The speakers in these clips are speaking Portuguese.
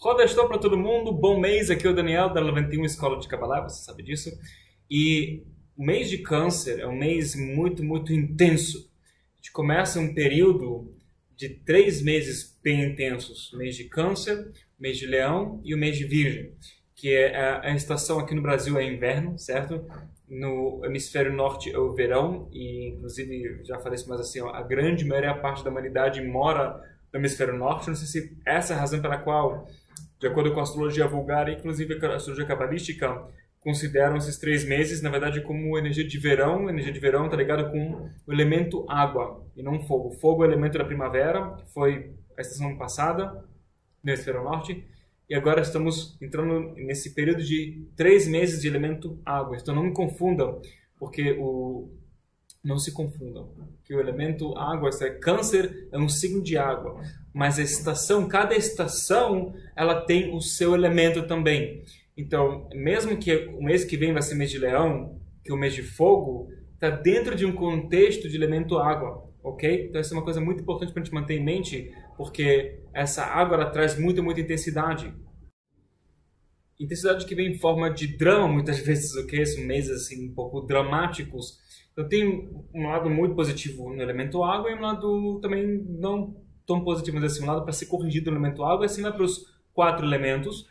Roda estou para todo mundo, bom mês, aqui é o Daniel da 91 Escola de Kabbalah, você sabe disso. E o mês de Câncer é um mês muito intenso. A gente começa um período de 3 meses bem intensos. O mês de Câncer, o mês de Leão e o mês de Virgem. Que é a estação aqui no Brasil é inverno, certo? No hemisfério norte é o verão e inclusive, já falei isso, mas assim, a grande maioria parte da humanidade mora no hemisfério norte. Não sei se essa é a razão pela qual, de acordo com a astrologia vulgar, inclusive a astrologia cabalística, consideram esses 3 meses, na verdade, como energia de verão. A energia de verão está ligada com o elemento água e não fogo. Fogo é o elemento da primavera, que foi a estação passada no hemisfério norte. E agora estamos entrando nesse período de 3 meses de elemento água. Então não me confundam, porque não se confundam, que o elemento água, Câncer é um signo de água, mas a estação, cada estação, ela tem o seu elemento também. Então, mesmo que o mês que vem vai ser mês de Leão, que é o mês de fogo, está dentro de um contexto de elemento água, ok? Então essa é uma coisa muito importante para a gente manter em mente, porque essa água ela traz muita intensidade. Intensidade que vem em forma de drama, muitas vezes, ok? São meses assim, um pouco dramáticos. Então tem um lado muito positivo no elemento água e um lado também não tão positivo, mas assim, um lado para ser corrigido no elemento água, assim vai para os 4 elementos.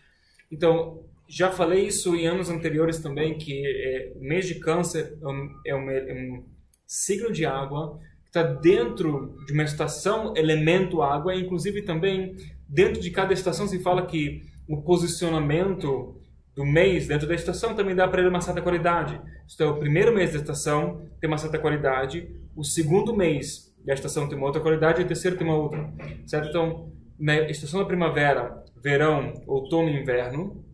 Então, já falei isso em anos anteriores também, que o mês de Câncer é um signo de água, que está dentro de uma estação, elemento água, e inclusive também dentro de cada estação se fala que o posicionamento do mês dentro da estação também dá para ele uma certa qualidade. Então, o primeiro mês da estação tem uma certa qualidade, o segundo mês da estação tem uma outra qualidade e o terceiro tem uma outra, certo? Então, na estação da primavera, verão, outono e inverno,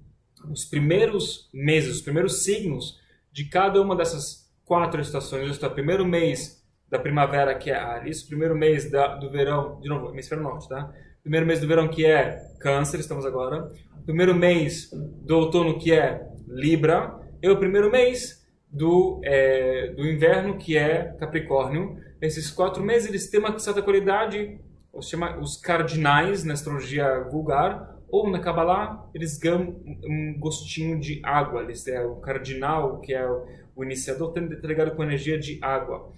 os primeiros meses, os primeiros signos de cada uma dessas 4 estações, o primeiro mês da primavera, que é Áries, o primeiro mês do verão, de novo, hemisfério norte, tá? Primeiro mês do verão, que é Câncer, estamos agora. O primeiro mês do outono, que é Libra. E o primeiro mês do inverno, que é Capricórnio. Esses 4 meses, eles têm uma certa qualidade, os cardinais na astrologia vulgar, ou na Kabbalah, eles ganham um gostinho de água. O cardinal, que é o iniciador, está ligado com a energia de água.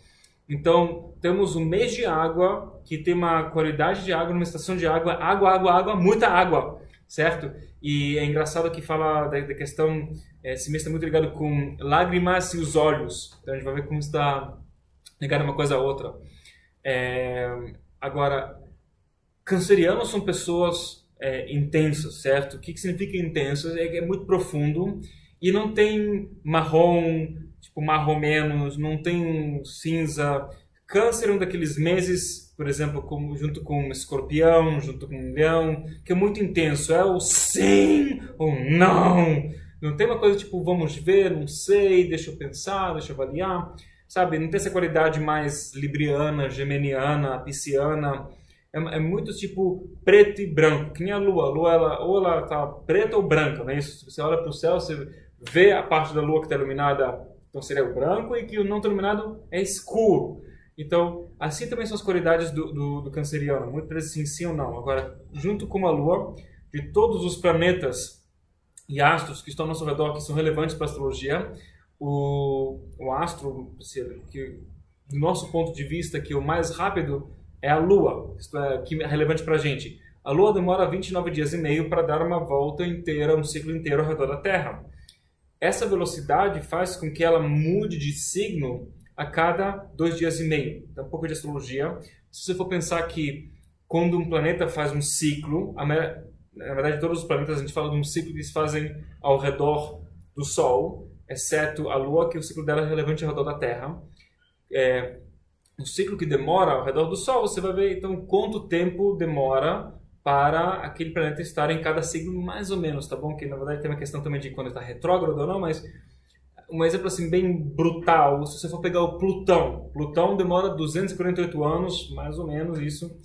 Então, temos um mês de água, que tem uma qualidade de água, numa estação de água, água, muita água, certo? E é engraçado que fala da questão, esse mês está muito ligado com lágrimas e os olhos. Então, a gente vai ver como está ligado uma coisa a outra. Agora, cancerianos são pessoas intensas, certo? O que significa intenso? É muito profundo e não tem marrom, tipo marromenos, não tem cinza. Câncer é um daqueles meses, por exemplo, junto com Escorpião, junto com Leão, que é muito intenso. É o sim ou não. Não tem uma coisa tipo, vamos ver, não sei, deixa eu pensar, deixa eu avaliar. Sabe, não tem essa qualidade mais libriana, geminiana, pisciana. É muito tipo preto e branco, que nem a Lua. A Lua, ou ela tá preta ou branca, não é isso? Se você olha para o céu, você vê a parte da Lua que está iluminada, então seria o branco, e que o não está iluminado é escuro. Então, assim também são as qualidades do canceriano, muito vezes sim ou não. Agora, junto com a Lua, de todos os planetas e astros que estão ao nosso redor, que são relevantes para a astrologia, o astro, que, do nosso ponto de vista, que é o mais rápido, é a Lua, isto é, que é relevante para a gente. A Lua demora 29 dias e meio para dar uma volta inteira, um ciclo inteiro ao redor da Terra. Essa velocidade faz com que ela mude de signo a cada 2 dias e meio. Então, um pouco de astrologia. Se você for pensar que quando um planeta faz um ciclo, na verdade todos os planetas a gente fala de um ciclo que eles fazem ao redor do Sol, exceto a Lua, que o ciclo dela é relevante ao redor da Terra. O ciclo que demora ao redor do Sol, você vai ver então quanto tempo demora para aquele planeta estar em cada signo, mais ou menos, tá bom? Que na verdade tem uma questão também de quando está retrógrado ou não, mas um exemplo assim bem brutal, se você for pegar o Plutão demora 248 anos, mais ou menos isso,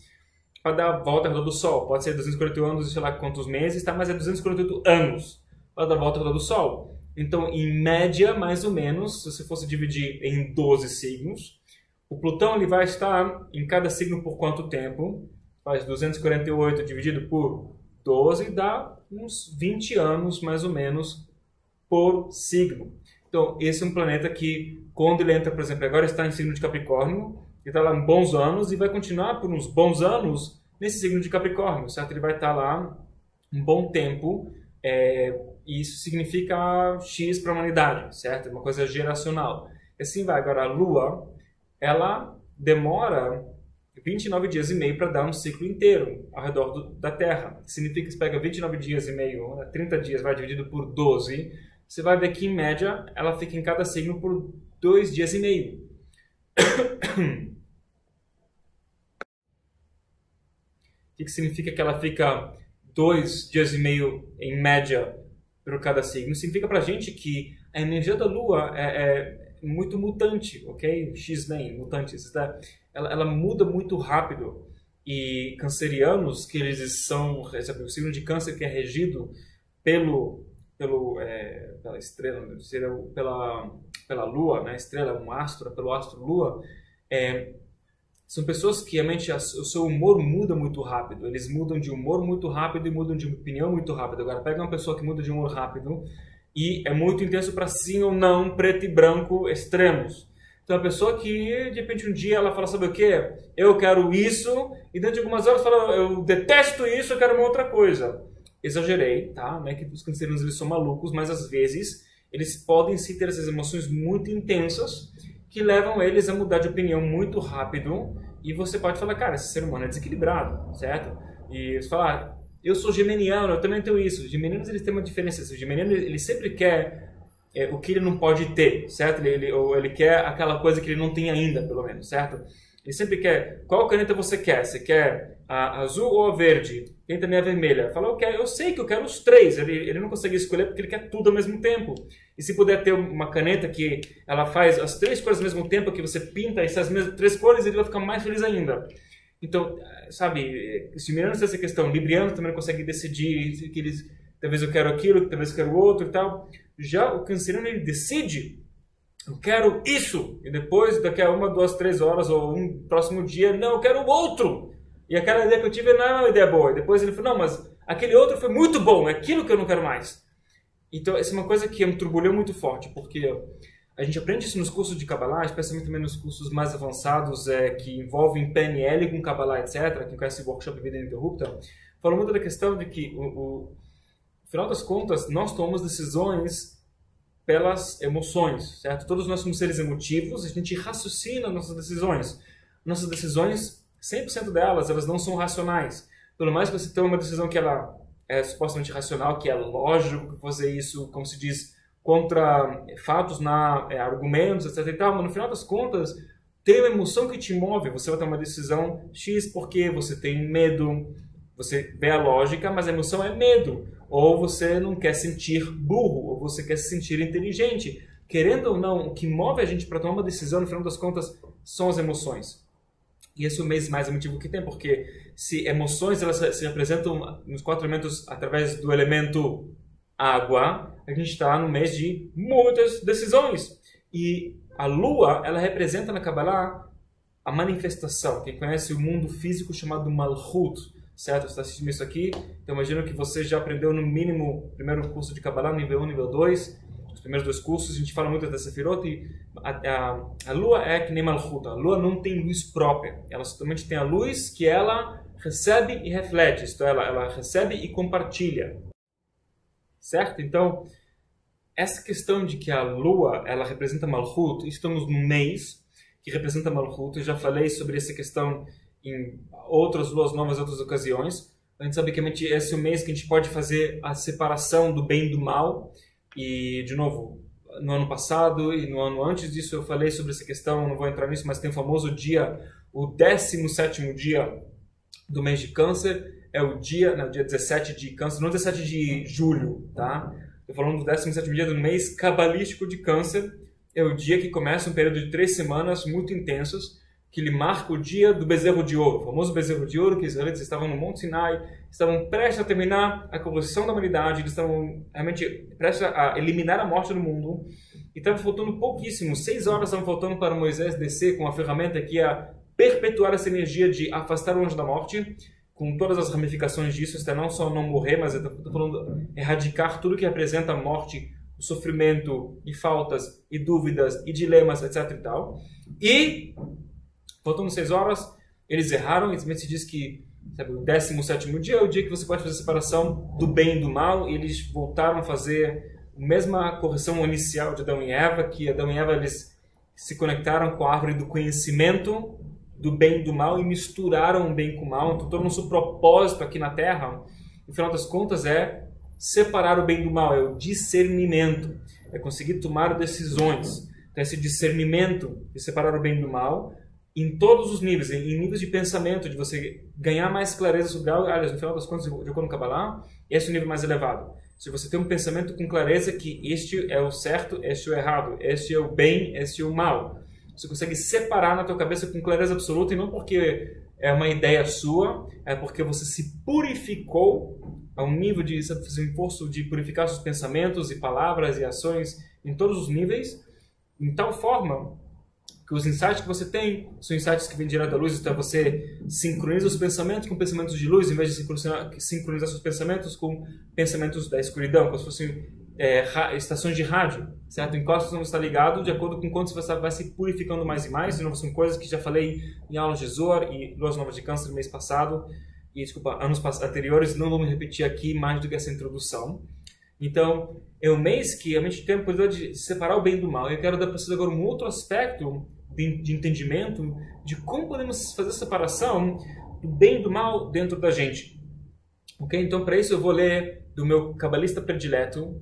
para dar a volta ao redor do Sol. Pode ser 248 anos, sei lá quantos meses, tá? Mas é 248 anos para dar a volta ao redor do Sol. Então, em média, mais ou menos, se você fosse dividir em 12 signos, o Plutão ele vai estar em cada signo por quanto tempo? Faz 248 dividido por 12, dá uns 20 anos, mais ou menos, por signo. Então, esse é um planeta que, quando ele entra, por exemplo, agora está em signo de Capricórnio, ele está lá bons anos e vai continuar por uns bons anos nesse signo de Capricórnio, certo? Ele vai estar lá um bom tempo, e isso significa X para a humanidade, certo? É uma coisa geracional. E assim vai. Agora, a Lua, ela demora 29 dias e meio para dar um ciclo inteiro ao redor da Terra. Significa que você pega 29 dias e meio, 30 dias, vai dividido por 12, você vai ver que, em média, ela fica em cada signo por 2 dias e meio. O que significa que ela fica 2 dias e meio, em média, por cada signo? Significa pra gente que a energia da Lua é muito mutante, ok? X-Men, mutantes. Ela muda muito rápido. E cancerianos, que eles são, o signo de câncer que é regido pela estrela, pela Lua, né? Estrela, um astro, pelo astro Lua, são pessoas que realmente o seu humor muda muito rápido. Eles mudam de humor muito rápido e mudam de opinião muito rápido. Agora, pega uma pessoa que muda de humor rápido e é muito intenso para sim ou não, preto e branco, extremos. Então, a pessoa que, de repente, um dia ela fala, sabe o quê? Eu quero isso, e dentro de algumas horas fala, eu detesto isso, eu quero uma outra coisa. Exagerei, tá? Não é que os cancerianos eles são malucos, mas às vezes eles podem sim ter essas emoções muito intensas que levam eles a mudar de opinião muito rápido, e você pode falar, cara, esse ser humano é desequilibrado, certo? E você fala, eu sou geminiano, eu também tenho isso. Os geminianos eles têm uma diferença. O geminiano ele sempre quer o que ele não pode ter, certo? Ele quer aquela coisa que ele não tem ainda, pelo menos, certo? Ele sempre quer, qual caneta você quer? Você quer a azul ou a verde? Tem também a vermelha. Fala, eu sei que eu quero os três. Ele não consegue escolher porque ele quer tudo ao mesmo tempo. E se puder ter uma caneta que ela faz as 3 cores ao mesmo tempo, que você pinta essas mesmas 3 cores, ele vai ficar mais feliz ainda. Então, sabe, os geminianos têm essa questão. Librianos também não conseguem decidir que talvez eu quero aquilo, talvez eu quero outro e tal. Já o canceriano, ele decide, eu quero isso. E depois, daqui a 1, 2, 3 horas ou um próximo dia, não, eu quero outro. E aquela ideia que eu tive não é uma ideia boa. E depois ele falou, não, mas aquele outro foi muito bom, é aquilo que eu não quero mais. Então, essa é uma coisa que me turbulhou muito forte, porque a gente aprende isso nos cursos de Kabbalah, especialmente também nos cursos mais avançados, que envolvem PNL com Kabbalah, etc., quem conhece o workshop Vida Ininterrupta, fala muito da questão de que, no final das contas, nós tomamos decisões pelas emoções, certo? Todos nós somos seres emotivos, a gente raciocina nossas decisões. Nossas decisões, 100% delas, elas não são racionais. Pelo mais que você tenha uma decisão que ela é supostamente racional, que é lógico fazer isso, como se diz, contra fatos, argumentos, etc. e tal, mas no final das contas, tem uma emoção que te move. Você vai tomar uma decisão X porque você tem medo, você vê a lógica, mas a emoção é medo. Ou você não quer sentir burro, ou você quer se sentir inteligente. Querendo ou não, o que move a gente para tomar uma decisão, no final das contas, são as emoções. E esse é o mês mais emotivo que tem, porque se emoções elas se apresentam nos 4 elementos através do elemento água, a gente está no mês de muitas decisões. E a Lua, ela representa na Kabbalah a manifestação. Quem conhece o mundo físico chamado Malchut, certo? Você está assistindo isso aqui, então imagino que você já aprendeu no mínimo o primeiro curso de Kabbalah, nível 1, nível 2, os primeiros 2 cursos, a gente fala muito da Sefirot, e a Lua é que nem Malchut. A Lua não tem luz própria, ela somente tem a luz que ela recebe e reflete, isto é, ela recebe e compartilha, certo? Então, essa questão de que a Lua, ela representa Malchut, estamos no mês que representa Malchut, eu já falei sobre essa questão em outras luas novas, outras ocasiões. A gente sabe que esse é o mês que a gente pode fazer a separação do bem e do mal. E, de novo, no ano passado e no ano antes disso eu falei sobre essa questão, não vou entrar nisso, mas tem o famoso dia, o 17º dia do mês de Câncer, é o dia 17 de Câncer, não 17 de julho, tá? Estou falando do 17º dia do mês cabalístico de Câncer, é o dia que começa um período de 3 semanas muito intensas, que ele marca o dia do bezerro de ouro, o famoso bezerro de ouro, que os israelitas estavam no Monte Sinai, estavam prestes a terminar a corrupção da humanidade, eles estavam realmente prestes a eliminar a morte do mundo, e estava faltando pouquíssimo, 6 horas estavam faltando para Moisés descer com a ferramenta que ia perpetuar essa energia de afastar o anjo da morte. com todas as ramificações disso, até não só não morrer, mas eu estou falando erradicar tudo que representa a morte, o sofrimento, e faltas, e dúvidas, e dilemas, etc. e tal. E, faltando 6 horas, eles erraram, e se diz que, sabe, o 17º dia é o dia que você pode fazer a separação do bem e do mal, e eles voltaram a fazer a mesma correção inicial de Adão e Eva, que Adão e Eva eles se conectaram com a árvore do conhecimento do bem e do mal e misturaram o bem com o mal. Então, todo o nosso propósito aqui na Terra, no final das contas, é separar o bem do mal, é o discernimento, é conseguir tomar decisões. Então, esse discernimento de separar o bem do mal em todos os níveis, em níveis de pensamento, de você ganhar mais clareza sobre algo. Aliás, no final das contas, de acordo com o Kabbalah, esse é o nível mais elevado. Se você tem um pensamento com clareza que este é o certo, este é o errado, este é o bem, este é o mal. Você consegue separar na tua cabeça com clareza absoluta, e não porque é uma ideia sua, é porque você se purificou a um nível de fazer um esforço de purificar seus pensamentos e palavras e ações em todos os níveis, em tal forma que os insights que você tem são insights que vêm direto da luz. Então você sincroniza os pensamentos com pensamentos de luz, em vez de sincronizar seus pensamentos com pensamentos da escuridão, como se fossem estações de rádio, certo? Enquanto você está ligado, de acordo com quanto você vai se purificando mais e mais. De novo, são coisas que já falei em aulas de Zohar e Luas Novas de Câncer no mês passado, e desculpa, anos anteriores. Não vou me repetir aqui mais do que essa introdução. Então, é um mês que a gente tem a possibilidade de separar o bem do mal. Eu quero dar para vocês agora um outro aspecto de entendimento de como podemos fazer a separação do bem e do mal dentro da gente. Ok? Então, para isso eu vou ler do meu cabalista predileto,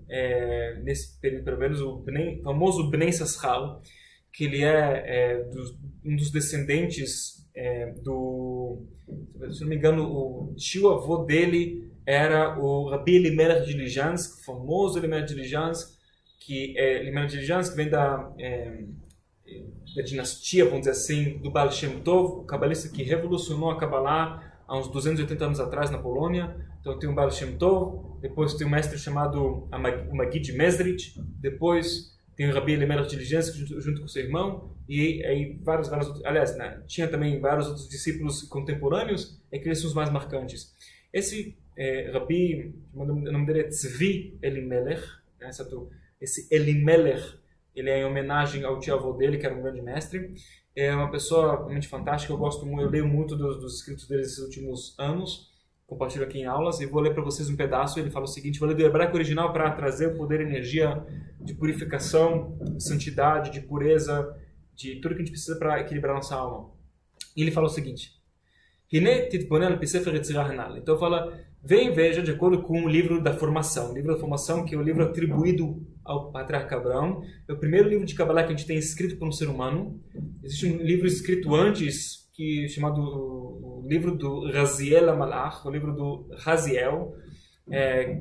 nesse período, pelo menos, o famoso Bnei Sachar, que ele um dos descendentes se não me engano, o tio-avô dele era o Rabi Elimelech de Lizhansk, o famoso Elimelech de Lizhansk, que vem da dinastia, vamos dizer assim, do Baal Shem Tov, o cabalista que revolucionou a Kabbalah há uns 280 anos atrás na Polônia. Então tem o Baal Shem Tov, depois tem um mestre chamado o Magid Mezrich, depois tem o Rabi Elimelech de Lizhansk junto com seu irmão, e aí vários outros, aliás, né, tinha também vários outros discípulos contemporâneos, que eles são os mais marcantes. Esse Rabi, o nome dele é Tzvi Elimelech, né, esse Elimelech, ele é em homenagem ao tio-avô dele, que era um grande mestre. É uma pessoa realmente fantástica, eu leio muito dos escritos dele esses últimos anos, compartilho aqui em aulas, e vou ler para vocês um pedaço. Ele fala o seguinte, vou ler do hebraico original para trazer o poder e energia de purificação, de santidade, de pureza, de tudo que a gente precisa para equilibrar nossa alma. E ele fala o seguinte, então fala, vem e veja de acordo com o livro da formação. O livro da formação, que é o livro atribuído ao patriarca Abraão, é o primeiro livro de Kabbalah que a gente tem escrito por um ser humano. Existe um livro escrito antes, chamado o livro do Raziel HaMalach, o livro do Raziel,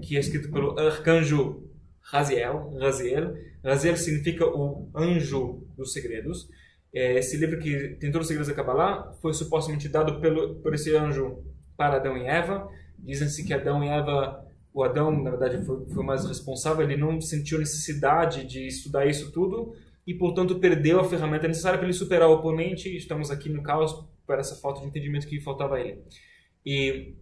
que é escrito pelo arcanjo Raziel. Raziel significa o anjo dos segredos. Esse livro, que tem todos os segredos da Kabbalah, foi supostamente dado por esse anjo para Adão e Eva. Dizem-se que Adão e Eva, o Adão, na verdade, foi mais responsável, ele não sentiu necessidade de estudar isso tudo e, portanto, perdeu a ferramenta necessária para ele superar o oponente. Estamos aqui no caos por essa falta de entendimento que faltava a ele. E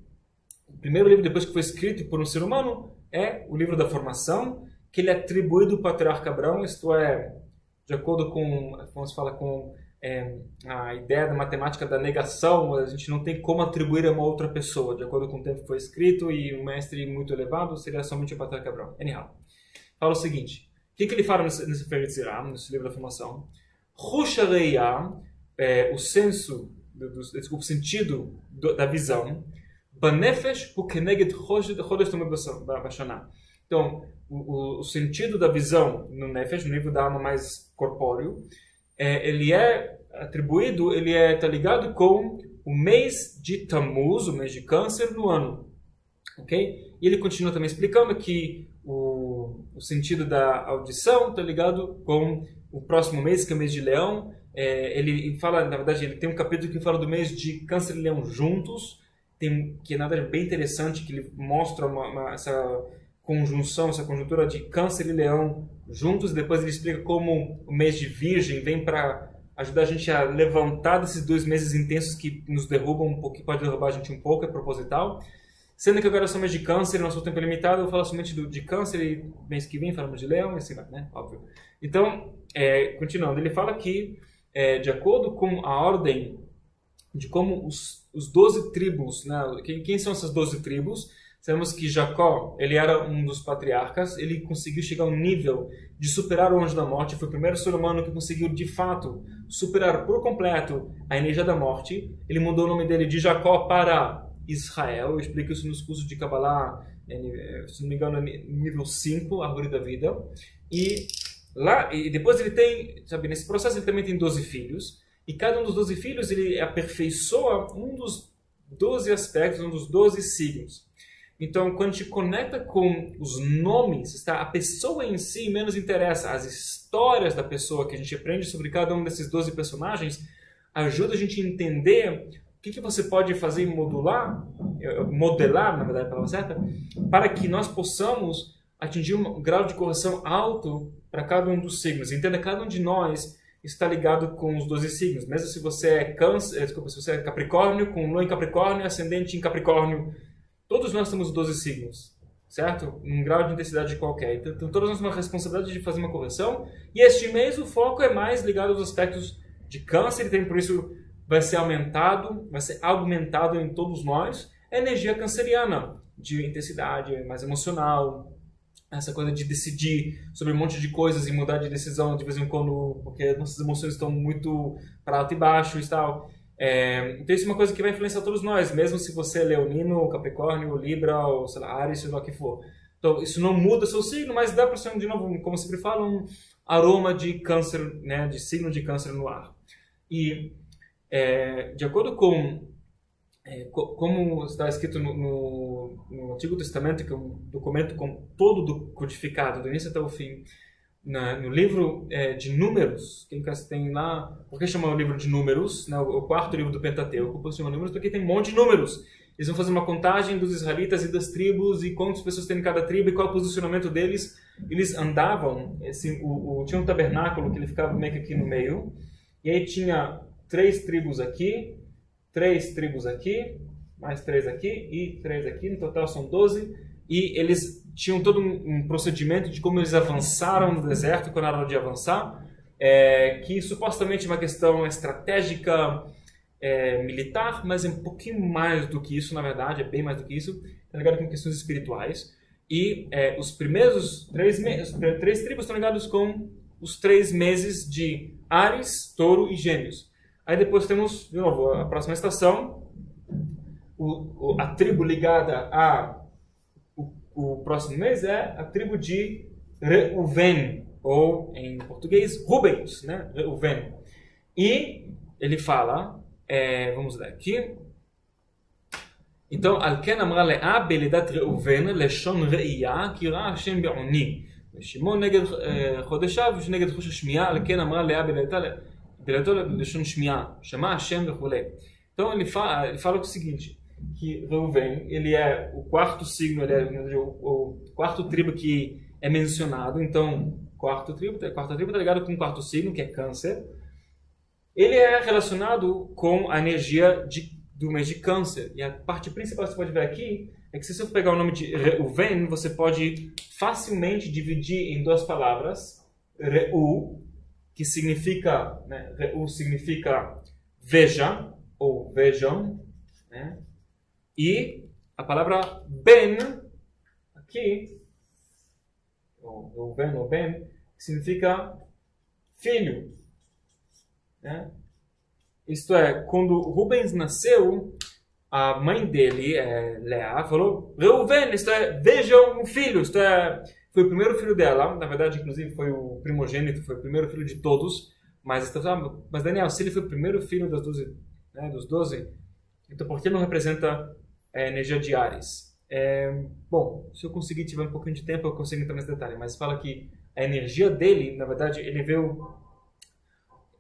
o primeiro livro, depois que foi escrito por um ser humano, é o livro da formação, que ele é atribuído ao patriarca Abraão, isto é, de acordo com, como se fala, com a ideia da matemática da negação, a gente não tem como atribuir a uma outra pessoa, de acordo com o tempo que foi escrito, e um mestre muito elevado seria somente o patriarca Abraão. Anyhow, fala o seguinte, o que ele fala nesse Feritziram, nesse livro da formação? Hushareia, o senso, o sentido da visão, Banefesh ukeneged chodesh tamid bashanah. Então, o sentido da visão no Nefesh, no nível da alma mais corpóreo, ele está ligado com o mês de Tammuz, o mês de Câncer, no ano. Okay? E ele continua também explicando que o sentido da audição está ligado com o próximo mês, que é o mês de Leão. Ele fala, na verdade, ele tem um capítulo que fala do mês de Câncer e Leão juntos, que é nada bem interessante, que ele mostra essa conjunção, essa conjuntura de Câncer e Leão juntos. Depois ele explica como o mês de Virgem vem para ajudar a gente a levantar desses 2 meses intensos que nos derrubam um pouco, que pode derrubar a gente um pouco, é proposital. Sendo que agora somos de câncer, nosso tempo é limitado, eu vou falar somente de câncer e mês que vem falamos de leão e assim vai, né? Óbvio. Então, continuando, ele fala que, de acordo com a ordem de como os 12 tribos, né? Quem são essas 12 tribos? Sabemos que Jacó, ele era um dos patriarcas, ele conseguiu chegar ao nível de superar o anjo da morte, foi o primeiro ser humano que conseguiu, de fato, superar por completo a energia da morte. Ele mudou o nome dele de Jacó para Israel, eu explico isso nos cursos de Kabbalah, se não me engano, nível 5, Árvore da Vida. E depois ele tem, sabe, nesse processo ele também tem 12 filhos, e cada um dos 12 filhos ele aperfeiçoa um dos 12 aspectos, um dos 12 signos. Então, quando a gente conecta com os nomes, a pessoa em si menos interessa. As histórias da pessoa que a gente aprende sobre cada um desses 12 personagens ajuda a gente a entender o que você pode fazer e modelar, na verdade, a palavra certa, para que nós possamos atingir um grau de correção alto para cada um dos signos. Entenda, cada um de nós está ligado com os 12 signos. Mesmo se você é se você é Capricórnio, com Lua em Capricórnio, ascendente em Capricórnio, todos nós temos 12 signos, certo? Num grau de intensidade qualquer. Então, todos nós temos uma responsabilidade de fazer uma correção. E este mês o foco é mais ligado aos aspectos de câncer, e por isso vai ser aumentado em todos nós a energia canceriana, de intensidade mais emocional, essa coisa de decidir sobre um monte de coisas e mudar de decisão de vez em quando, porque nossas emoções estão muito para alto e baixo e tal. Então isso é uma coisa que vai influenciar todos nós, mesmo se você é leonino, capricórnio, libra, ou sei lá, Áries, seja lá o que for. Então isso não muda seu signo, mas dá para ser, de novo, como sempre falo, um aroma de câncer, né, de signo de câncer no ar. E de acordo com como está escrito no Antigo Testamento, que é um documento todo codificado, do início até o fim, no livro de Números, quem tem lá, por que chama o livro de Números, né, o quarto livro do Pentateuco, por que chama Números? Porque tem um monte de números. Eles vão fazer uma contagem dos israelitas e das tribos, e quantas pessoas tem em cada tribo, e qual é o posicionamento deles. Eles andavam, tinha um tabernáculo que ele ficava meio que aqui no meio, e aí tinha 3 tribos aqui, 3 tribos aqui, mais 3 aqui e 3 aqui, no total são 12, e eles tinham todo um procedimento de como eles avançaram no deserto quando era hora de avançar, que supostamente é uma questão estratégica, militar, mas é um pouquinho mais do que isso, na verdade, é bem mais do que isso, está ligado com questões espirituais. E os primeiros 3 tribos estão ligados com os 3 meses de Áries, Touro e Gêmeos. Aí depois temos, de novo, a próxima estação, a tribo ligada o próximo mês é a tribo de Reuven, ou em português, Rubens, né? Reuven. E ele fala, vamos ler aqui. Então, על כן אמרה לאה בלידת ראובן לשון ראייה, כי ראה השם בעוני. ושמעון נגד חודשיו ונגד חוש השמיעה, על כן אמרה לאה בלידתו לשון שמיעה, שמע השם וכו'. Então ele fala o seguinte, que Reuven, ele é o quarto signo, ele é o quarto tribo que é mencionado. Então, quarta tribo está ligado com o quarto signo, que é Câncer. Ele é relacionado com a energia do mês de Câncer. E a parte principal que você pode ver aqui é que se você pegar o nome de Reuven, você pode facilmente dividir em 2 palavras. Reu, que significa, né, Reu significa veja, ou vejam, né? E a palavra Ben, aqui, ou Ben, significa filho, né? Isto é, quando Rubens nasceu, a mãe dele, Leá, falou, Reuven, isto é, vejam um filho, isto é, foi o primeiro filho dela, na verdade, inclusive, foi o primogênito, foi o primeiro filho de todos, mas Daniel, se ele foi o primeiro filho das 12, né, dos 12, então por que não representa a energia de Áries? Bom, se eu conseguir, tiver um pouquinho de tempo, eu consigo entrar nesse detalhe, mas fala que a energia dele, na verdade,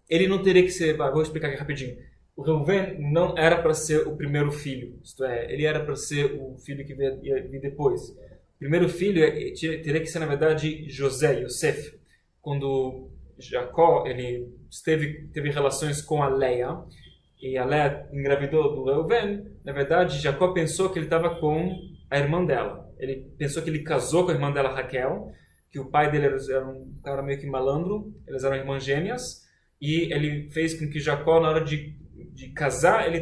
ele não teria que ser, vou explicar aqui rapidinho. O Reuven não era para ser o primeiro filho, isto é, ele era para ser o filho que ia vir depois. O primeiro filho teria que ser, na verdade, José, Yosef. Quando Jacó, ele teve relações com a Leia, e a Leia engravidou do Reuven, na verdade, Jacó pensou que ele estava com a irmã dela. Ele pensou que ele casou com a irmã dela, Raquel, que o pai dele era um cara meio que malandro, eles eram irmãs gêmeas, e ele fez com que Jacó, na hora de casar, ele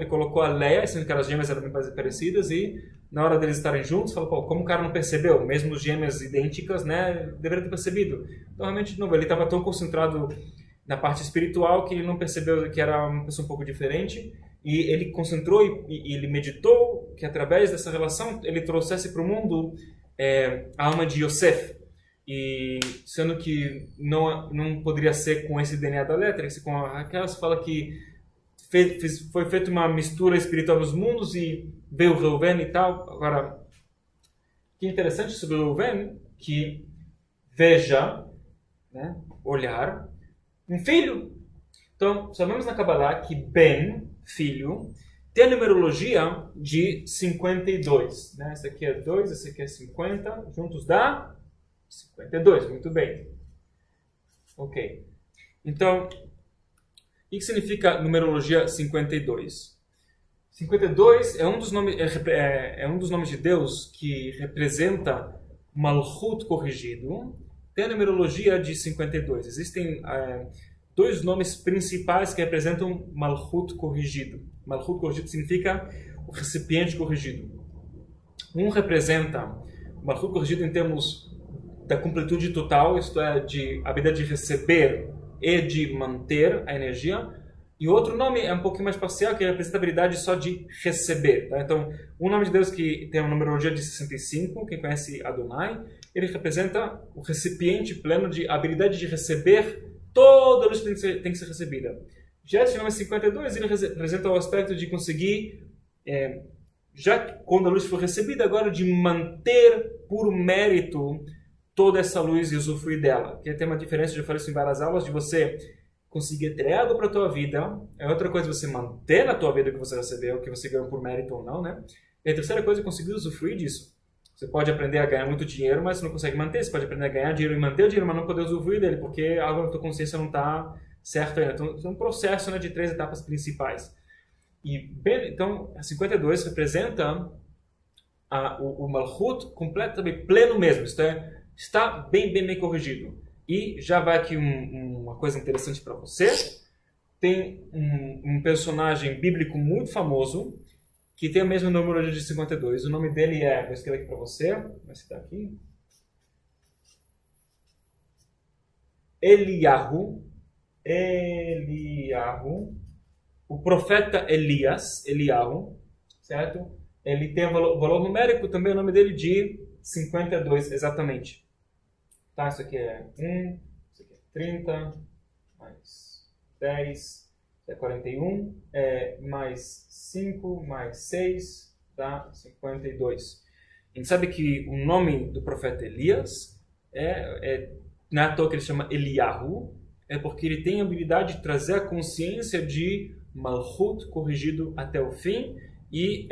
colocou a Leia, sendo que as gêmeas eram bem parecidas, e na hora deles estarem juntos, falou, pô, como o cara não percebeu? Mesmo gêmeas idênticas, né, deveria ter percebido. Então, realmente, de novo, ele estava tão concentrado na parte espiritual que ele não percebeu que era uma pessoa um pouco diferente, e ele concentrou e ele meditou que através dessa relação ele trouxesse para o mundo a alma de Yosef, e sendo que não poderia ser com esse DNA da letra, com a Raquel, se fala que foi feita uma mistura espiritual dos mundos e veio o Reuven e tal. Agora, o que é interessante sobre o Reuven, que veja, né, olhar, um filho. Então, sabemos na Kabbalah que Ben, filho, tem a numerologia de 52. Né? Esse aqui é 2, esse aqui é 50. Juntos dá 52. Muito bem. Ok. Então, o que significa numerologia 52? 52 é um dos nomes de Deus que representa Malchut corrigido. Tem a numerologia de 52. Existem dois nomes principais que representam Malchut corrigido. Malchut corrigido significa o recipiente corrigido. Um representa Malchut corrigido em termos da completude total, isto é, de habilidade de receber e de manter a energia. E o outro nome é um pouquinho mais parcial, que representa a habilidade só de receber. Tá? Então, um nome de Deus que tem uma numerologia de 65, quem conhece Adonai, ele representa o recipiente pleno de habilidade de receber toda a luz que tem que ser recebida. Já esse nome 52, ele representa o aspecto de conseguir, já quando a luz for recebida, agora de manter por mérito toda essa luz e usufruir dela. Que tem uma diferença, eu já falei isso em várias aulas, de você conseguir ter algo para a tua vida, é outra coisa você manter na tua vida o que você recebeu, o que você ganhou por mérito ou não, né? E a terceira coisa é conseguir usufruir disso. Você pode aprender a ganhar muito dinheiro, mas você não consegue manter. Você pode aprender a ganhar dinheiro e manter o dinheiro, mas não poder usufruir dele, porque algo na tua consciência não está certo ainda. Então, é um processo, né, de 3 etapas principais. Então, a 52 representa o Malchut completamente pleno mesmo. Isto é, está bem corrigido. E já vai aqui uma coisa interessante para você. Tem um personagem bíblico muito famoso que tem a mesma numerologia de 52. O nome dele vou escrever aqui para você, vai citar aqui. Eliyahu, o profeta Eliyahu, certo? Ele tem valor numérico também, o nome dele de 52, exatamente. Tá, isso aqui é 1, isso aqui é 30, mais 10, isso é 41, mais 5, mais 6, dá 52. A gente sabe que o nome do profeta Elias não é à toa que ele chama Eliyahu, é porque ele tem a habilidade de trazer a consciência de Malchut corrigido até o fim. E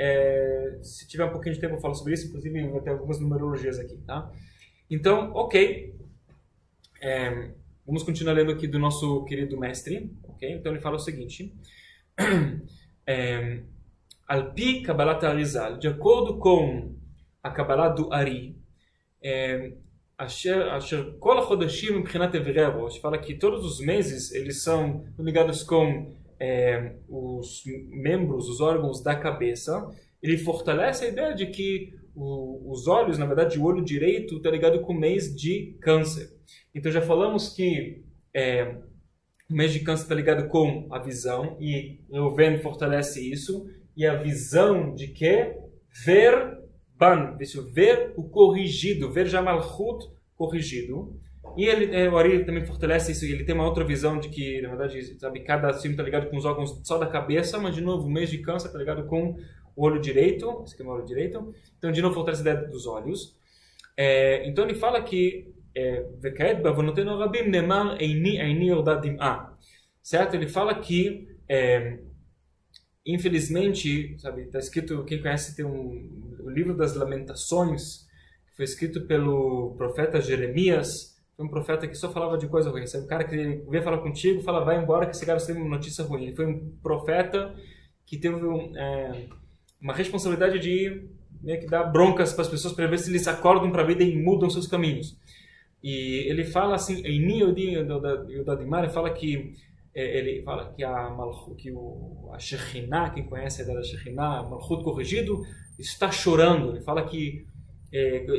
se tiver um pouquinho de tempo eu falo sobre isso, inclusive eu vou ter algumas numerologias aqui, tá? Então, ok. Vamos continuar lendo aqui do nosso querido mestre, ok? Então ele fala o seguinte: Alpi Kabbalat Arizal, de acordo com a Kabbalah do Ari, Asher Kol HaChodashim מבחינת אברי הראש, fala que todos os meses eles são ligados com os membros, os órgãos da cabeça. Ele fortalece a ideia de que os olhos, na verdade, o olho direito está ligado com o mês de Câncer. Então já falamos que o mês de Câncer está ligado com a visão, e Reuven fortalece isso. E a visão de que? Ver o corrigido, ver já Malchut corrigido. E o Ari também fortalece isso, ele tem uma outra visão de que, na verdade, sabe, cada signo está ligado com os órgãos só da cabeça, mas de novo, o mês de Câncer está ligado com o olho direito, esse aqui é o olho direito, então de novo fortalece a ideia dos olhos. Então ele fala que certo? Ele fala que infelizmente, sabe, está escrito, quem conhece, tem o livro das Lamentações, que foi escrito pelo profeta Jeremias, foi um profeta que só falava de coisa ruim. Sabe? O cara que veio falar contigo, fala, vai embora que esse cara tem uma notícia ruim. Ele foi um profeta que teve uma responsabilidade de meio que dar broncas para as pessoas para ver se eles acordam para a vida e mudam seus caminhos. E ele fala assim, em Yudadimar, ele fala que a Shekhinah, quem conhece a ideia da Shekhinah, Malchut corrigido, está chorando. Ele fala que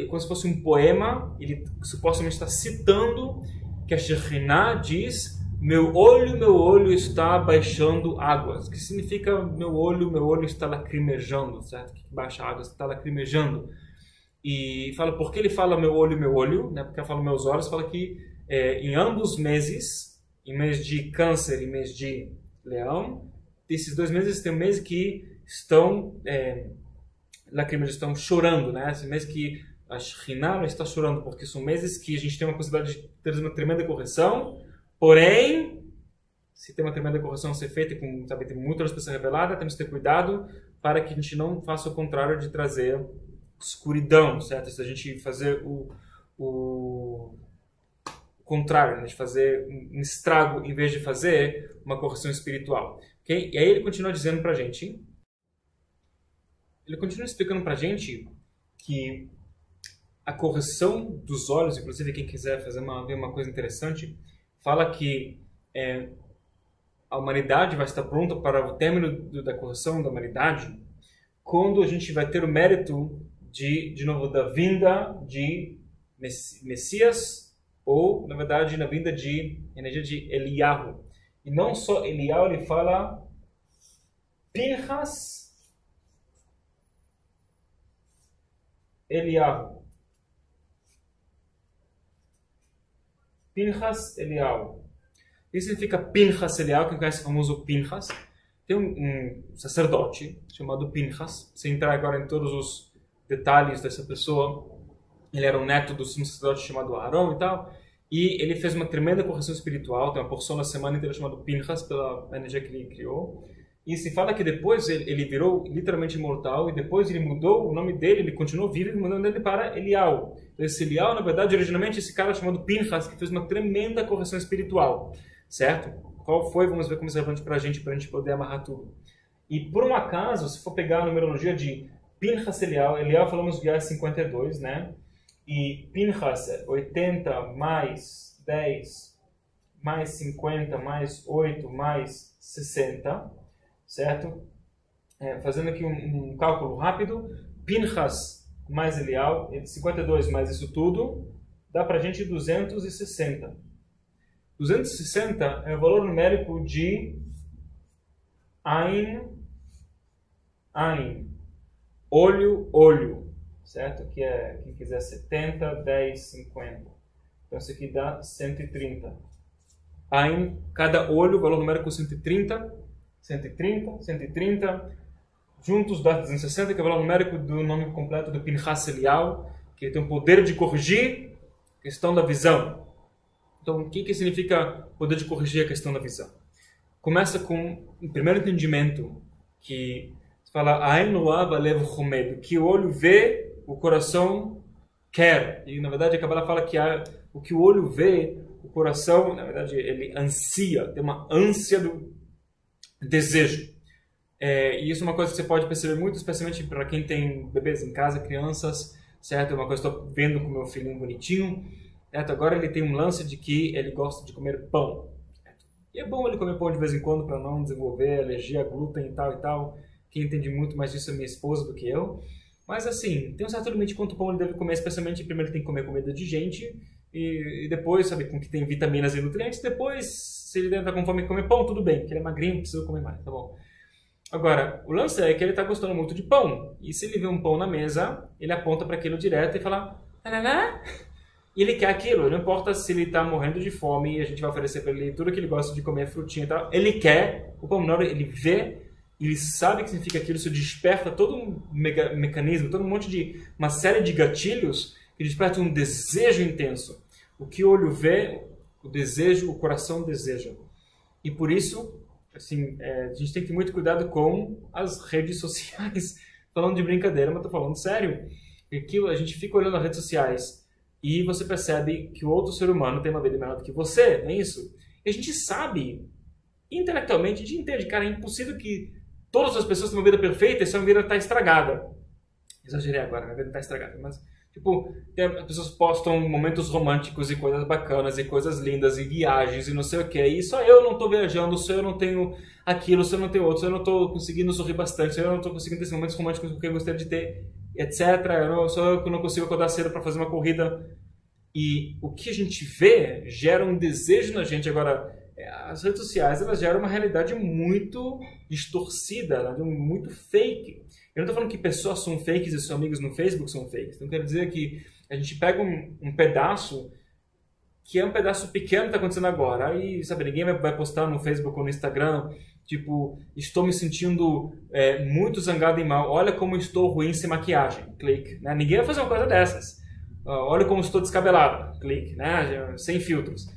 como se fosse um poema, ele supostamente está citando que a Shekhinah diz: meu olho está baixando águas. Que significa meu olho está lacrimejando, certo? Que baixa águas, está lacrimejando. E fala, por que ele fala meu olho, né? Porque ele fala meus olhos, fala que em ambos meses, em mês de Câncer e mês de Leão, esses 2 meses tem um mês que estão lacrimejando, estão chorando, né? Esse mês que a Shekhinah está chorando, porque são meses que a gente tem uma possibilidade de ter uma tremenda correção, porém, se tem uma tremenda correção a ser feita, com, sabe, tem muita coisa revelada, temos que ter cuidado para que a gente não faça o contrário de trazer escuridão, certo? Se a gente fazer o contrário, né? De fazer um estrago em vez de fazer uma correção espiritual. Okay? E aí ele continua dizendo pra gente, ele continua explicando pra gente que a correção dos olhos, inclusive quem quiser ver uma coisa interessante, fala que a humanidade vai estar pronta para o término da correção da humanidade quando a gente vai ter o mérito de novo, da vinda de Messias, ou, na verdade, na vinda de energia de Eliyahu. E não só Eliyahu, ele fala Pinchas Eliyahu. Pinchas Eliyahu. O que significa Pinchas Eliyahu? Quem conhece o famoso Pinchas? Tem um sacerdote chamado Pinchas. Se entrar agora em todos os detalhes dessa pessoa, ele era um neto do sumo sacerdote chamado Arão e tal, e ele fez uma tremenda correção espiritual, tem uma porção na semana inteira chamada Pinchas, pela energia que ele criou, e se fala que depois ele virou literalmente imortal, e depois ele mudou o nome dele, ele continuou vivo, e mudou o nome dele para Eliyahu. Esse Eliyahu, na verdade, originalmente esse cara chamado Pinchas, que fez uma tremenda correção espiritual, certo? Qual foi? Vamos ver como isso é relevante para a gente poder amarrar tudo. E por um acaso, se for pegar a numerologia de Pinchas Eliyahu falamos que é 52, né? E Pinchas é 80 mais 10 mais 50 mais 8 mais 60, certo? Fazendo aqui um cálculo rápido, Pinchas mais Eliyahu, 52 mais isso tudo, dá pra gente 260. 260 é o valor numérico de Ain, olho, certo? Aqui quem quiser 70, 10, 50. Então isso aqui dá 130. Ain, cada olho, valor numérico 130, 130, 130. Juntos dá 260, que é o valor numérico do nome completo do Pinchas Eliyahu, que tem o poder de corrigir a questão da visão. Então, o que significa poder de corrigir a questão da visão? Começa com o primeiro entendimento, que fala Ain Loav Alev Chomed, que o olho vê, o coração quer. E, na verdade, a Kabbalah fala que o que o olho vê, o coração, na verdade, ele ansia, tem uma ânsia do desejo. E isso é uma coisa que você pode perceber muito, especialmente para quem tem bebês em casa, crianças, certo? É uma coisa que eu estou vendo com meu filhinho bonitinho, certo? Agora ele tem um lance de que ele gosta de comer pão, certo? E é bom ele comer pão de vez em quando para não desenvolver alergia a glúten e tal e tal. Quem entende muito mais disso é minha esposa do que eu. Mas assim, tem um certo limite de quanto pão ele deve comer, especialmente primeiro ele tem que comer comida de gente e depois, sabe, com que tem vitaminas e nutrientes, depois, se ele está com fome de comer pão, tudo bem, porque ele é magrinho, precisa comer mais, tá bom? Agora, o lance é que ele está gostando muito de pão, e se ele vê um pão na mesa, ele aponta para aquilo direto e fala, "Nananã?" E ele quer aquilo, não importa se ele está morrendo de fome e a gente vai oferecer para ele tudo que ele gosta de comer, frutinha e tal, ele quer o pão, na hora ele vê, ele sabe o que significa aquilo, isso desperta todo um mecanismo, uma série de gatilhos que despertam um desejo intenso. O que o olho vê, o desejo, o coração deseja. E por isso, assim, a gente tem que ter muito cuidado com as redes sociais. Falando de brincadeira, mas estou falando sério. Porque a gente fica olhando as redes sociais e você percebe que o outro ser humano tem uma vida melhor do que você, não é isso? E a gente sabe, intelectualmente, a gente entende, cara, é impossível que todas as pessoas tenham uma vida perfeita e sua vida está estragada. Exagerei agora, minha vida está estragada, mas, tipo, as pessoas postam momentos românticos e coisas bacanas e coisas lindas e viagens e não sei o que, e só eu não estou viajando, só eu não tenho aquilo, só eu não tenho outro, só eu não estou conseguindo sorrir bastante, só eu não estou conseguindo ter esses momentos românticos que eu gostaria de ter, etc. Só eu que não consigo acordar cedo para fazer uma corrida. E o que a gente vê gera um desejo na gente. Agora, as redes sociais, elas geram uma realidade muito distorcida, muito fake. Eu não estou falando que pessoas são fakes e seus amigos no Facebook são fakes. Então, quero dizer que a gente pega um pedaço que é um pedaço pequeno que está acontecendo agora. Aí, sabe, ninguém vai postar no Facebook ou no Instagram, tipo, estou me sentindo muito zangado e mal. Olha como estou ruim sem maquiagem. Clique. Né? Ninguém vai fazer uma coisa dessas. Olha como estou descabelado. Clique. Né? Sem filtros.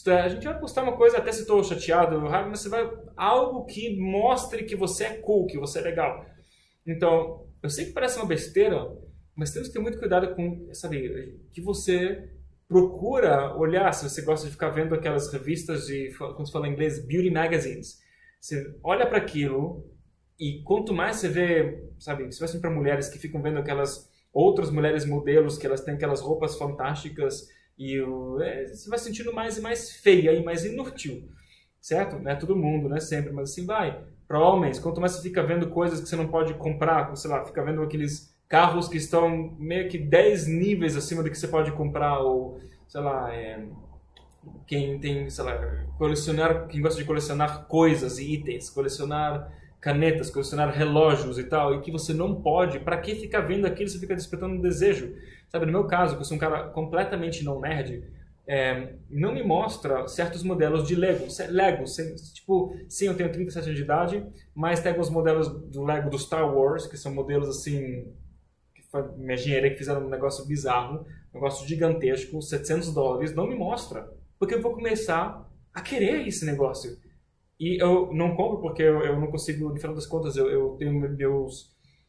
A gente vai postar uma coisa, até se estou chateado, mas você vai algo que mostre que você é cool, que você é legal. Então, eu sei que parece uma besteira, mas temos que ter muito cuidado com, sabe, que você procura olhar, se você gosta de ficar vendo aquelas revistas de, como se fala em inglês, beauty magazines. Você olha para aquilo e quanto mais você vê, sabe, se vai para mulheres que ficam vendo aquelas outras mulheres modelos, que elas têm aquelas roupas fantásticas, e você vai sentindo mais e mais feia e mais inútil, certo? Não é todo mundo, não é sempre, mas assim vai. Para homens, quanto mais você fica vendo coisas que você não pode comprar, sei lá, fica vendo aqueles carros que estão meio que 10 níveis acima do que você pode comprar, ou, sei lá, quem tem, sei lá, quem gosta de colecionar coisas e itens, colecionar canetas, colecionar relógios e tal, e que você não pode, para que ficar vendo aquilo, você fica despertando um desejo. Sabe, no meu caso, que eu sou um cara completamente não nerd, não me mostra certos modelos de Lego. Tipo, sim, eu tenho 37 anos de idade, mas tem alguns modelos do Lego do Star Wars, que são modelos assim, que foi minha engenharia que fizeram um negócio bizarro, um negócio gigantesco, $700, não me mostra, porque eu vou começar a querer esse negócio. E eu não compro porque eu não consigo, no final das contas, eu tenho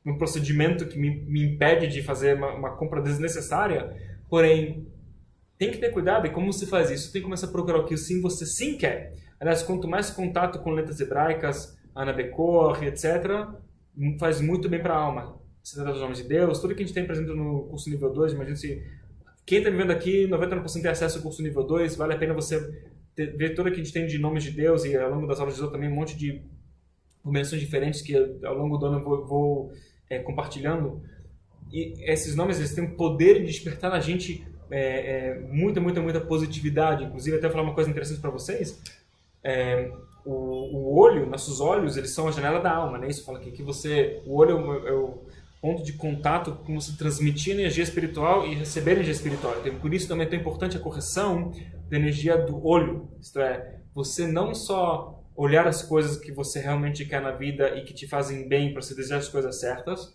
um procedimento que me impede de fazer uma compra desnecessária, porém, tem que ter cuidado. E como se faz isso? Tem que começar a procurar o que sim você sim quer. Aliás, quanto mais contato com letras hebraicas, Ana Becor, etc., faz muito bem para a alma. Você trata dos nomes de Deus, tudo que a gente tem, por exemplo, no curso nível 2, imagina se quem está me vendo aqui, 99% tem acesso ao curso nível 2, vale a pena você ver tudo que a gente tem de nomes de Deus, e ao longo das aulas de Deus também um monte de combinações diferentes que ao longo do ano eu vou compartilhando. E esses nomes, eles têm o poder de despertar na gente muita positividade. Inclusive, até falar uma coisa interessante para vocês, o olho, nossos olhos, eles são a janela da alma, né? Isso fala que o olho é o ponto de contato com você transmitir energia espiritual e receber energia espiritual. Então, por isso também é tão importante a correção da energia do olho. Isto é, você não só olhar as coisas que você realmente quer na vida e que te fazem bem para você desejar as coisas certas,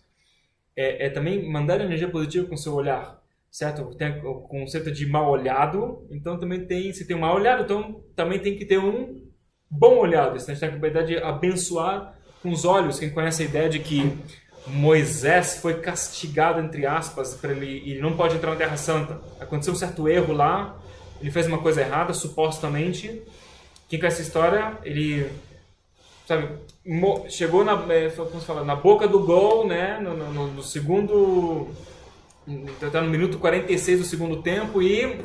também mandar energia positiva com o seu olhar, certo? Tem o conceito de mal olhado, então também se tem um mal olhado, então também tem que ter um bom olhado. A gente tem a capacidade de abençoar com os olhos. Quem conhece a ideia de que Moisés foi castigado, entre aspas, ele não pode entrar na Terra Santa. Aconteceu um certo erro lá, ele fez uma coisa errada, supostamente. Quem conhece a história, ele, sabe, chegou como se fala, na boca do gol, né, no segundo, tá no minuto 46 do segundo tempo, e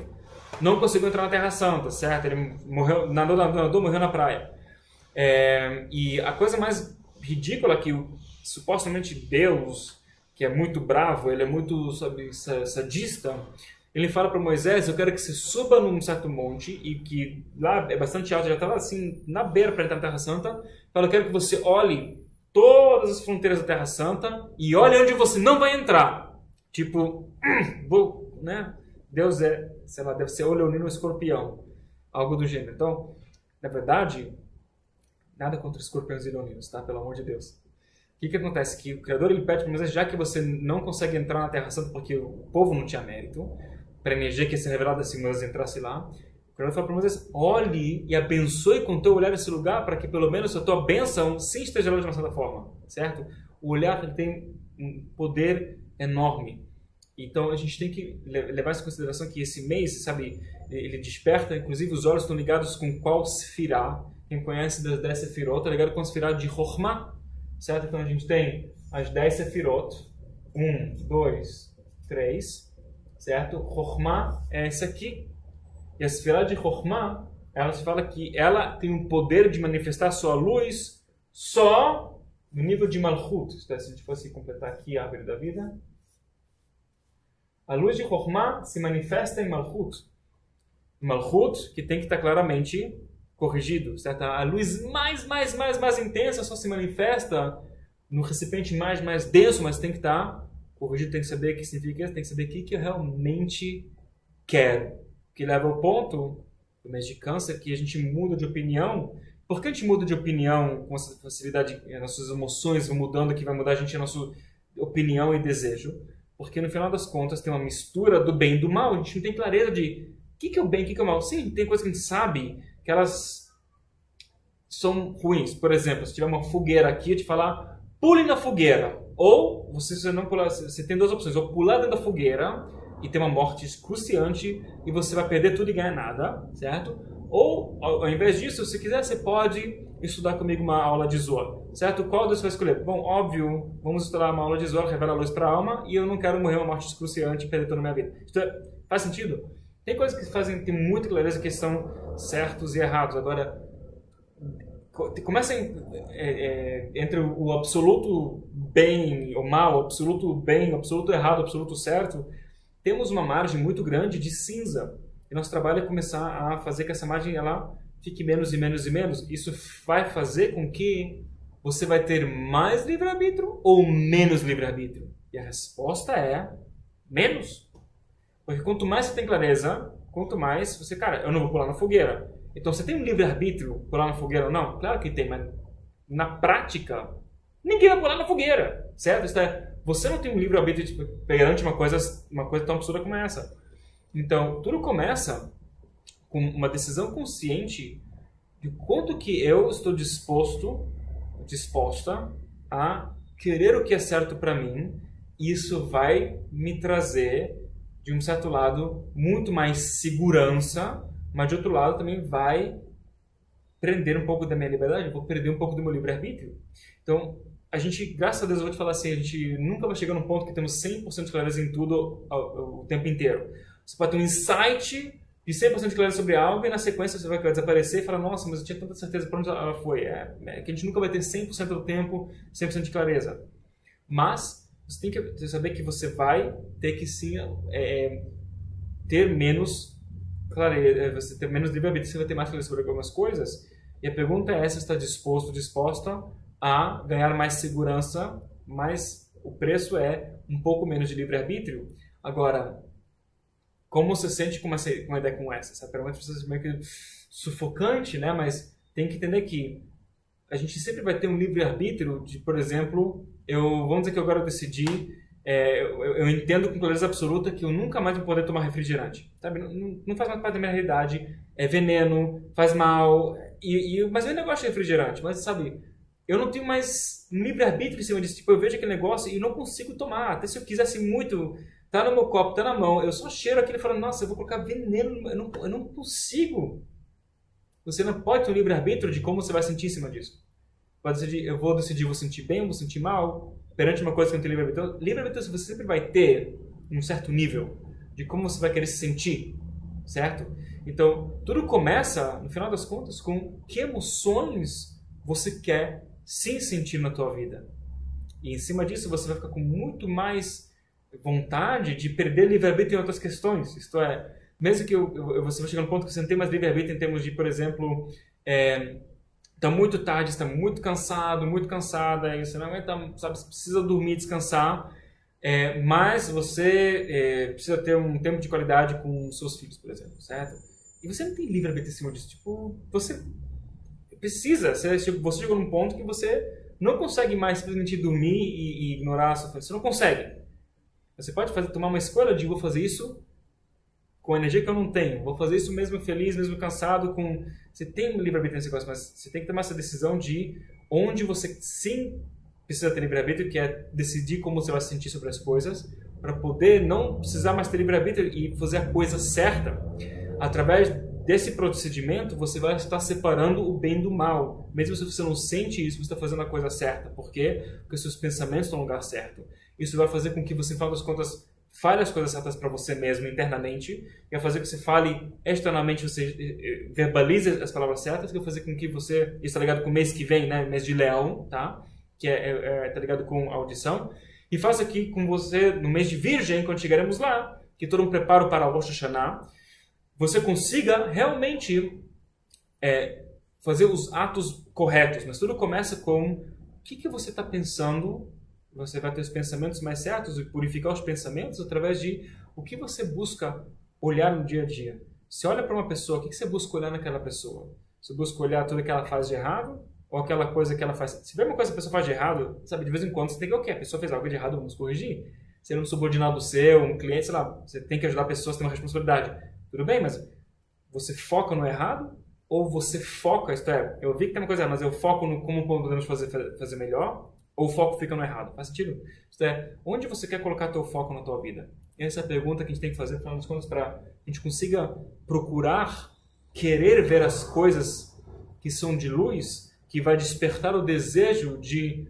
não conseguiu entrar na Terra Santa, certo? Ele nadou, morreu na praia. E a coisa mais ridícula é que supostamente Deus, que é muito bravo, ele é muito, sabe, sadista, ele fala para Moisés: eu quero que você suba num certo monte, e que lá é bastante alto, já estava assim na beira para entrar na Terra Santa. Fala: eu quero que você olhe todas as fronteiras da Terra Santa e olhe onde você não vai entrar. Tipo, né? Deus sei lá, deve ser o leonino ou escorpião, algo do gênero. Então, na verdade, nada contra escorpiões e leoninos, tá? Pelo amor de Deus. O que acontece? Que o Criador, ele pede para Moisés, já que você não consegue entrar na Terra Santa porque o povo não tinha mérito, para a energia que ia ser revelada se Moisés entrasse lá, o Criador fala para Moisés: olhe e abençoe com o teu olhar esse lugar, para que pelo menos a tua bênção sim esteja lá de uma certa forma, certo? O olhar, ele tem um poder enorme. Então a gente tem que levar em consideração que esse mês, sabe, ele desperta, inclusive os olhos estão ligados com qual sefirá. Quem conhece das 10 sefirot está ligado com a sefirá de Chokhmah, certo? Então a gente tem as 10 sefirot, 1, 2, 3, certo? Chokhmah é essa aqui. E a sefirá de Chokhmah, ela se fala que ela tem o poder de manifestar sua luz só no nível de Malchut. Então, se a gente fosse completar aqui a árvore da vida, a luz de Chokhmah se manifesta em Malchut. Malchut, que tem que estar claramente corrigido, certo? A luz mais intensa só se manifesta no recipiente mais denso, mas tem que estar corrigido, tem que saber o que significa isso, tem que saber o que eu realmente quero. Que leva ao ponto do mês de Câncer, que a gente muda de opinião. Por que a gente muda de opinião com essa facilidade? Nossas emoções vão mudando, que vai mudar a gente, a nossa opinião e desejo. Porque no final das contas tem uma mistura do bem e do mal. A gente não tem clareza de o que é o bem e o que é o mal. Sim, tem coisas que a gente sabe que elas são ruins. Por exemplo, se tiver uma fogueira aqui, eu te falar, pule na fogueira. Ou você não pular, você tem duas opções. Ou pular dentro da fogueira e ter uma morte excruciante e você vai perder tudo e ganhar nada, certo? Ou, ao invés disso, se quiser, você pode estudar comigo uma aula de Zohar, certo? Qual você vai escolher? Bom, óbvio, vamos estudar uma aula de Zohar, revela a luz para a alma, e eu não quero morrer uma morte excruciante e perder toda a minha vida. Faz sentido? Tem coisas que fazem, tem muita clareza que são certos e errados. Agora, começa entre o absoluto bem ou mal, o absoluto bem, o absoluto errado, o absoluto certo, temos uma margem muito grande de cinza. E nosso trabalho é começar a fazer que essa margem ela fique menos e menos e menos. Isso vai fazer com que você vai ter mais livre-arbítrio ou menos livre-arbítrio? E a resposta é menos. Porque quanto mais você tem clareza, quanto mais você, cara, eu não vou pular na fogueira. Então você tem um livre-arbítrio pular na fogueira ou não? Claro que tem, mas na prática, ninguém vai pular na fogueira, certo? Você não tem um livre-arbítrio perante uma coisa tão absurda como essa. Então, tudo começa com uma decisão consciente de quanto que eu estou disposta a querer o que é certo para mim. Isso vai me trazer, de um certo lado, muito mais segurança, mas de outro lado também vai prender um pouco da minha liberdade, eu vou perder um pouco do meu livre-arbítrio. Então, a gente, graças a Deus, eu vou te falar assim, a gente nunca vai chegar num ponto que temos 100% de clareza em tudo o tempo inteiro. Você pode ter um insight de 100% de clareza sobre algo e na sequência você vai desaparecer e falar, nossa, mas eu tinha tanta certeza para onde ela foi. Que a gente nunca vai ter 100% do tempo, 100% de clareza. Mas você tem que saber que você vai ter que sim ter menos clareza, você ter menos livre-arbítrio, você vai ter mais clareza sobre algumas coisas. E a pergunta é se você está disposta a ganhar mais segurança, mas o preço é um pouco menos de livre-arbítrio. Agora, como você sente com uma ideia como essa? Essa pergunta precisa ser meio que sufocante, né? Mas tem que entender que a gente sempre vai ter um livre-arbítrio de, por exemplo, vamos dizer que agora eu decidi, eu entendo com clareza absoluta que eu nunca mais vou poder tomar refrigerante. Sabe? Não faz mais parte da minha realidade, é veneno, faz mal, mas eu ainda gosto de refrigerante, mas sabe, eu não tenho mais livre-arbítrio em cima disso. Tipo, eu vejo aquele negócio e não consigo tomar, até se eu quisesse muito. Tá no meu copo, tá na mão, eu só cheiro aquilo e falo, nossa, eu vou colocar veneno, eu não consigo. Você não pode ter um livre-arbítrio de como você vai sentir em cima disso. Pode decidir, eu vou decidir, vou sentir bem ou vou sentir mal, perante uma coisa que não tem livre-arbítrio. Então, livre-arbítrio você sempre vai ter um certo nível de como você vai querer se sentir, certo? Então, tudo começa, no final das contas, com que emoções você quer sim sentir na tua vida. E em cima disso, você vai ficar com muito mais vontade de perder livre-arbítrio em outras questões. Isto é, mesmo que você vai chegar no ponto que você não tem mais livre-arbítrio em termos de, por exemplo, está muito tarde, está muito cansado, muito cansada, e você não aguenta, sabe, você precisa dormir, descansar, mas você precisa ter um tempo de qualidade com seus filhos, por exemplo, certo? E você não tem livre-arbítrio em cima disso. Tipo, você precisa, você chegou num ponto que você não consegue mais simplesmente dormir e ignorar a sua família. Você não consegue. Você pode tomar uma escolha de vou fazer isso com a energia que eu não tenho. Vou fazer isso mesmo feliz, mesmo cansado. Você tem um livre-arbítrio nesse negócio, mas você tem que tomar essa decisão de onde você sim precisa ter livre-arbítrio, que é decidir como você vai se sentir sobre as coisas, para poder não precisar mais ter livre-arbítrio e fazer a coisa certa. Através desse procedimento, você vai estar separando o bem do mal. Mesmo se você não sente isso, você está fazendo a coisa certa. Por quê? Porque seus pensamentos estão no lugar certo. Isso vai fazer com que você, no final das contas, fale as coisas certas para você mesmo internamente, e vai fazer com que você fale externamente, você verbalize as palavras certas, que vai fazer com que você, isso está ligado com o mês que vem, né? Mês de Leão, tá? Que está ligado com a audição, e faça aqui com você, no mês de Virgem, quando chegaremos lá, que todo um preparo para o Rosh Hashanah, você consiga realmente fazer os atos corretos. Mas tudo começa com o que você está pensando. Você vai ter os pensamentos mais certos e purificar os pensamentos através de o que você busca olhar no dia a dia. Você olha para uma pessoa, o que você busca olhar naquela pessoa? Você busca olhar tudo que ela faz de errado ou aquela coisa que ela faz? Se vê uma coisa que a pessoa faz de errado, sabe, de vez em quando você tem que, a pessoa fez algo de errado, vamos corrigir. Se é um subordinado seu, um cliente, sei lá, você tem que ajudar pessoas, tem uma responsabilidade. Tudo bem, mas você foca no errado ou você foca, isto é, eu vi que tem uma coisa errada, mas eu foco no como podemos fazer melhor, ou o foco fica no errado? Faz sentido? Isto é, onde você quer colocar teu foco na tua vida? Essa é a pergunta que a gente tem que fazer, afinal das contas, para a gente consiga procurar, querer ver as coisas que são de luz, que vai despertar o desejo de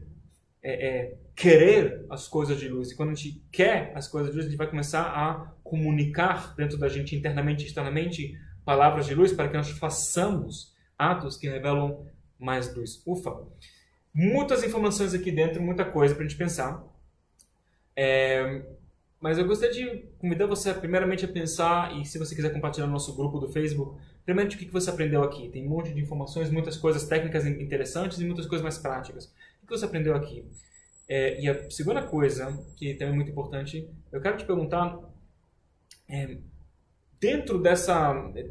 querer as coisas de luz. E quando a gente quer as coisas de luz, a gente vai começar a comunicar dentro da gente, internamente e externamente, palavras de luz para que nós façamos atos que revelam mais luz. Ufa! Muitas informações aqui dentro, muita coisa para a gente pensar. Mas eu gostaria de convidar você, primeiramente, a pensar, e se você quiser compartilhar no nosso grupo do Facebook, primeiramente, o que você aprendeu aqui? Tem um monte de informações, muitas coisas técnicas interessantes e muitas coisas mais práticas. O que você aprendeu aqui? E a segunda coisa, que também é muito importante, eu quero te perguntar, dentro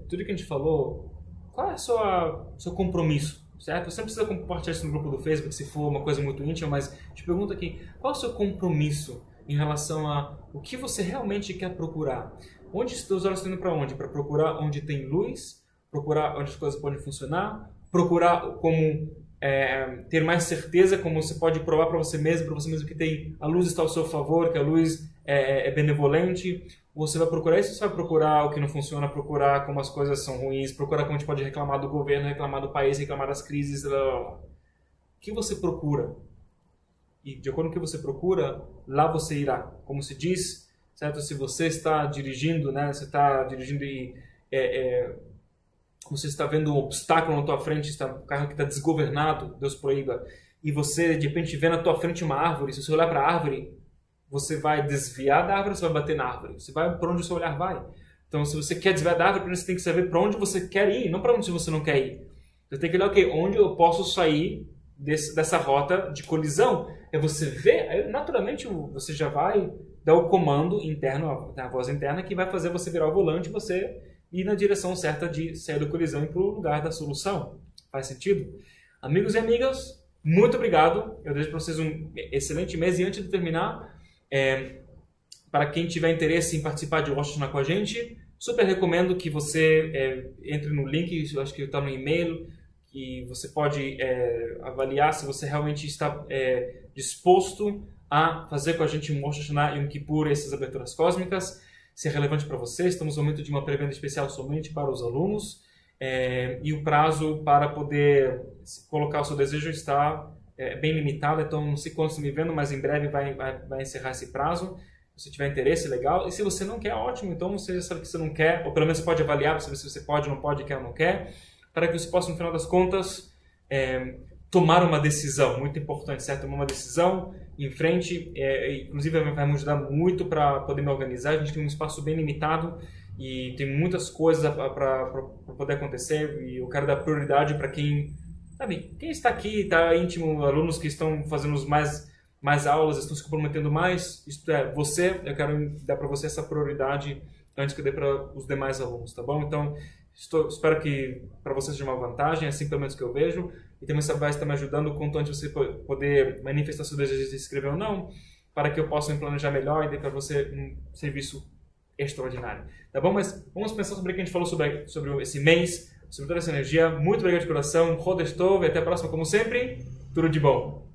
tudo que a gente falou, qual é o seu compromisso? Certo? Você não precisa compartilhar isso no grupo do Facebook se for uma coisa muito íntima, mas te pergunto aqui, qual é o seu compromisso em relação a o que você realmente quer procurar? Onde os teus olhos estão indo para onde? Para procurar onde tem luz, procurar onde as coisas podem funcionar, procurar como ter mais certeza, como você pode provar para você mesmo que a luz está ao seu favor, que a luz é benevolente. Você vai procurar isso, você vai procurar o que não funciona, procurar como as coisas são ruins, procurar como a gente pode reclamar do governo, reclamar do país, reclamar das crises. O que você procura? E de acordo com o que você procura, lá você irá. Como se diz, certo? Se você está dirigindo, né? Você está dirigindo e você está vendo um obstáculo na tua frente, um carro que está desgovernado, Deus proíba, e você de repente vê na tua frente uma árvore, se você olhar para a árvore, você vai desviar da árvore ou você vai bater na árvore? Você vai para onde o seu olhar vai. Então, se você quer desviar da árvore, primeiro você tem que saber para onde você quer ir, não para onde você não quer ir. Você tem que olhar, onde eu posso sair dessa rota de colisão. É você ver, aí, naturalmente você já vai dar o comando interno, a voz interna, que vai fazer você virar o volante e você ir na direção certa de sair da colisão e para o lugar da solução. Faz sentido? Amigos e amigas, muito obrigado. Eu desejo para vocês um excelente mês. E antes de terminar, para quem tiver interesse em participar de Rosh Hashanah com a gente, super recomendo que você entre no link, eu acho que está no e-mail, que você pode avaliar se você realmente está disposto a fazer com a gente um Rosh Hashanah e um Kippur, essas aberturas cósmicas, se é relevante para você. Estamos no momento de uma pré-venda especial somente para os alunos, e o prazo para poder colocar o seu desejo está bem limitado, então não sei quando você me vendo, mas em breve vai encerrar esse prazo. Se tiver interesse, legal. E se você não quer, ótimo. Então você já sabe que você não quer, ou pelo menos você pode avaliar para saber se você pode, não pode, quer ou não quer, para que você possa, no final das contas, tomar uma decisão. Muito importante, certo? Tomar uma decisão em frente. Inclusive vai me ajudar muito para poder me organizar. A gente tem um espaço bem limitado e tem muitas coisas para poder acontecer. E eu quero dar prioridade para quem está aqui, está íntimo, alunos que estão fazendo mais aulas, estão se comprometendo mais. Isto é, eu quero dar para você essa prioridade antes que eu dê para os demais alunos, tá bom? Então, espero que para vocês seja uma vantagem, assim pelo menos que eu vejo, e também vai estar me ajudando quanto antes você poder manifestar seu desejo de se inscrever ou não, para que eu possa me planejar melhor e dê para você um serviço extraordinário, tá bom? Mas vamos pensar sobre o que a gente falou sobre esse mês, sobre toda essa energia. Muito obrigado de coração, Rodesh Tov, e até a próxima, como sempre, tudo de bom!